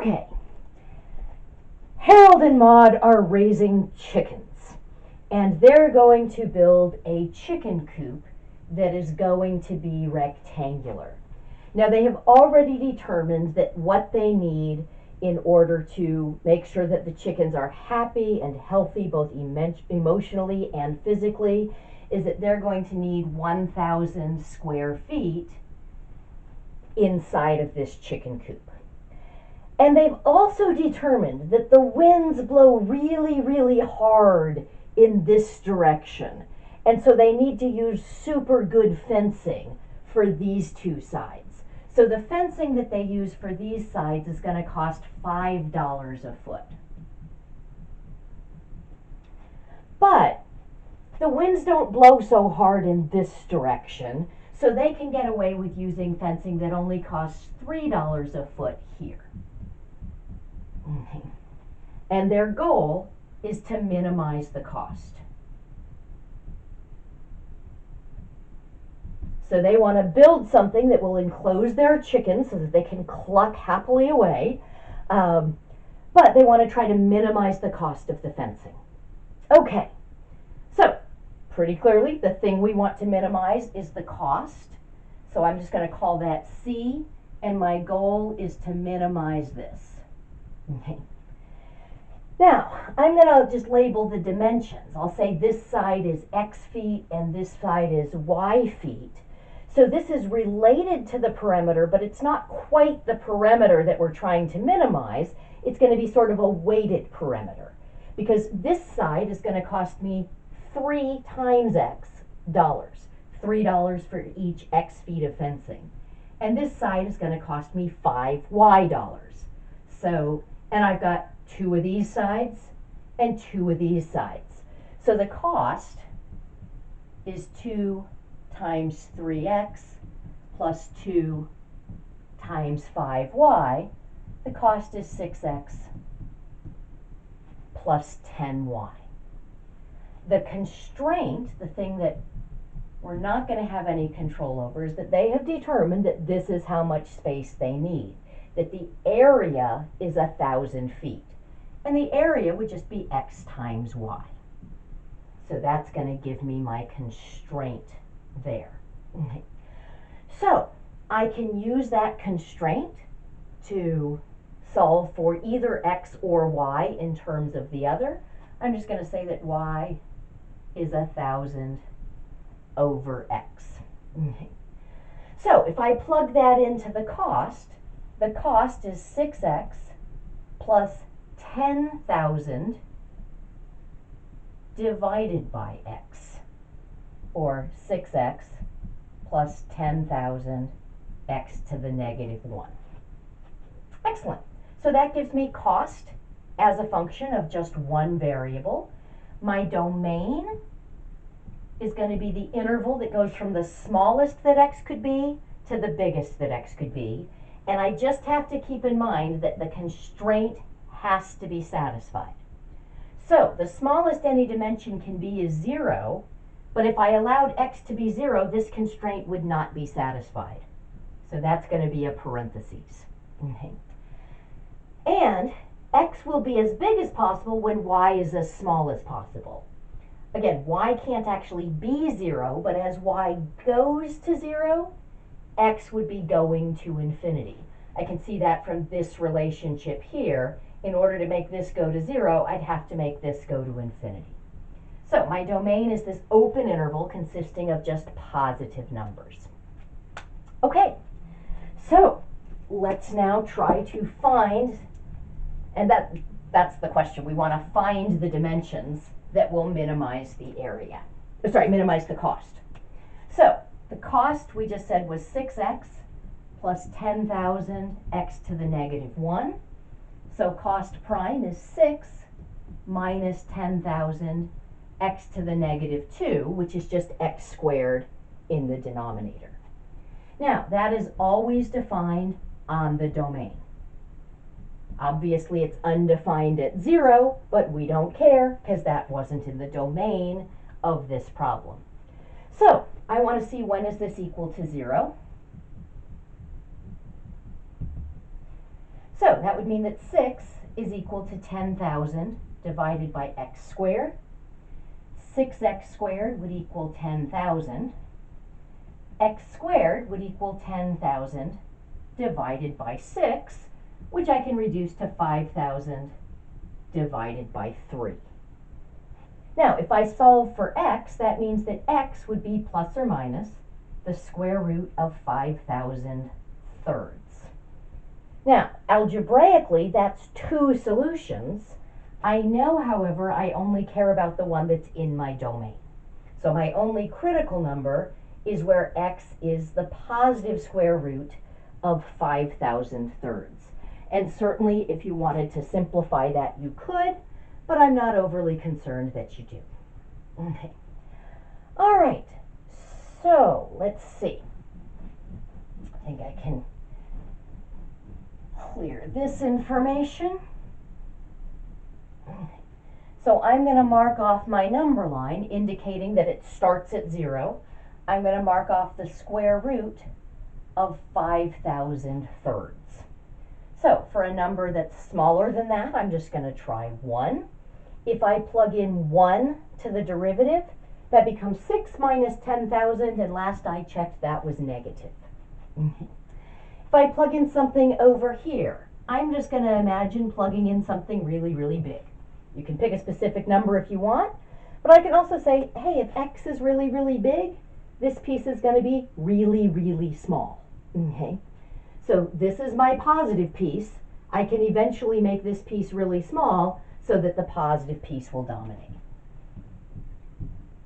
Okay, Harold and Maude are raising chickens, and they're going to build a chicken coop that is going to be rectangular. Now, they have already determined that what they need in order to make sure that the chickens are happy and healthy, both emotionally and physically, is that they're going to need 1,000 square feet inside of this chicken coop. And they've also determined that the winds blow really, really hard in this direction. And so they need to use super good fencing for these two sides. So the fencing that they use for these sides is going to cost $5 a foot. But the winds don't blow so hard in this direction, so they can get away with using fencing that only costs $3 a foot here. And their goal is to minimize the cost. So they want to build something that will enclose their chickens so that they can cluck happily away, but they want to try to minimize the cost of the fencing. Okay, so pretty clearly the thing we want to minimize is the cost. So I'm just going to call that C, and my goal is to minimize this. Okay. Now, I'm going to just label the dimensions. I'll say this side is X feet and this side is Y feet. So this is related to the perimeter, but it's not quite the perimeter that we're trying to minimize. It's going to be sort of a weighted perimeter, because this side is going to cost me 3 times X dollars, $3 for each X feet of fencing. And this side is going to cost me 5 Y dollars. So, and I've got 2 of these sides and 2 of these sides. So the cost is 2 times 3x plus 2 times 5y. The cost is 6x plus 10y. The constraint, the thing that we're not going to have any control over, is that they have determined that this is how much space they need, that the area is 1,000 feet. And the area would just be x times y. So that's going to give me my constraint there. Okay. So I can use that constraint to solve for either x or y in terms of the other. I'm just going to say that y is 1,000 over x. Okay. So if I plug that into the cost is 6x plus 10,000 divided by x, or 6x plus 10,000 x to the negative 1. Excellent. So that gives me cost as a function of just one variable. My domain is going to be the interval that goes from the smallest that x could be to the biggest that x could be. And I just have to keep in mind that the constraint has to be satisfied. So the smallest any dimension can be is 0, but if I allowed x to be 0, this constraint would not be satisfied. So that's going to be a parentheses. Okay. And x will be as big as possible when y is as small as possible. Again, y can't actually be 0, but as y goes to 0, x would be going to infinity. I can see that from this relationship here. In order to make this go to 0, I'd have to make this go to infinity. So my domain is this open interval consisting of just positive numbers. Okay, so let's now try to find, and that's the question. We want to find the dimensions that will minimize the area. Minimize the cost. So the cost we just said was 6x plus 10,000 x to the negative 1. So cost prime is 6 minus 10,000 x to the negative 2, which is just x squared in the denominator. Now, that is always defined on the domain. Obviously, it's undefined at 0, but we don't care because that wasn't in the domain of this problem. So I want to see, when is this equal to 0? So that would mean that 6 is equal to 10,000 divided by x squared. 6x squared would equal 10,000. X squared would equal 10,000 divided by 6, which I can reduce to 5,000 divided by 3. Now, if I solve for x, that means that x would be plus or minus the square root of 5,000 thirds. Now, algebraically, that's two solutions. I know, however, I only care about the one that's in my domain. So my only critical number is where x is the positive square root of 5,000 thirds. And certainly, if you wanted to simplify that, you could, but I'm not overly concerned that you do. Okay. All right. So let's see. I think I can clear this information. Okay. So I'm going to mark off my number line indicating that it starts at 0. I'm going to mark off the square root of 5,000 thirds. So for a number that's smaller than that, I'm just going to try 1. If I plug in 1 to the derivative, that becomes 6 minus 10,000, and last I checked that was negative. If I plug in something over here, I'm just going to imagine plugging in something really, really big. You can pick a specific number if you want, but I can also say, hey, if x is really, really big, this piece is going to be really, really small. Okay? So this is my positive piece. I can eventually make this piece really small so that the positive piece will dominate.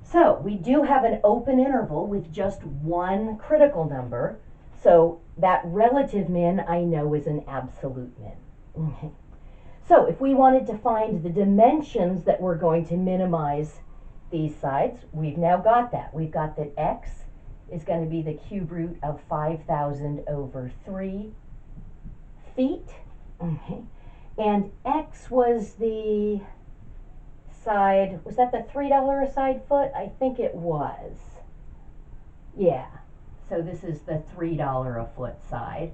So we do have an open interval with just one critical number. So that relative min I know is an absolute min. Okay. So if we wanted to find the dimensions that we're going to minimize these sides, we've now got that. We've got that x is going to be the cube root of 5,000 over 3 feet. Okay. And x was the side, was that the $3 a side foot? I think it was. Yeah. So this is the $3 a foot side.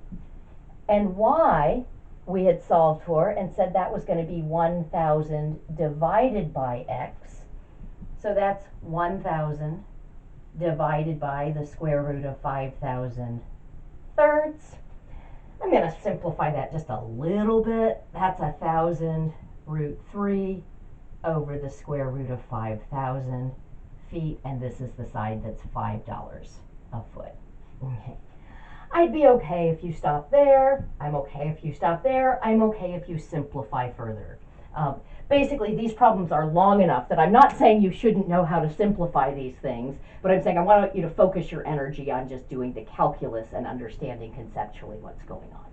And y we had solved for and said that was going to be 1,000 divided by x. So that's 1,000 divided by the square root of 5,000 thirds. I'm going to simplify that just a little bit. That's 1,000 root 3 over the square root of 5,000 feet, and this is the side that's $5 a foot. Okay. I'd be okay if you stop there. I'm okay if you stop there. I'm okay if you simplify further. Basically, these problems are long enough that I'm not saying you shouldn't know how to simplify these things, but I'm saying I want you to focus your energy on just doing the calculus and understanding conceptually what's going on.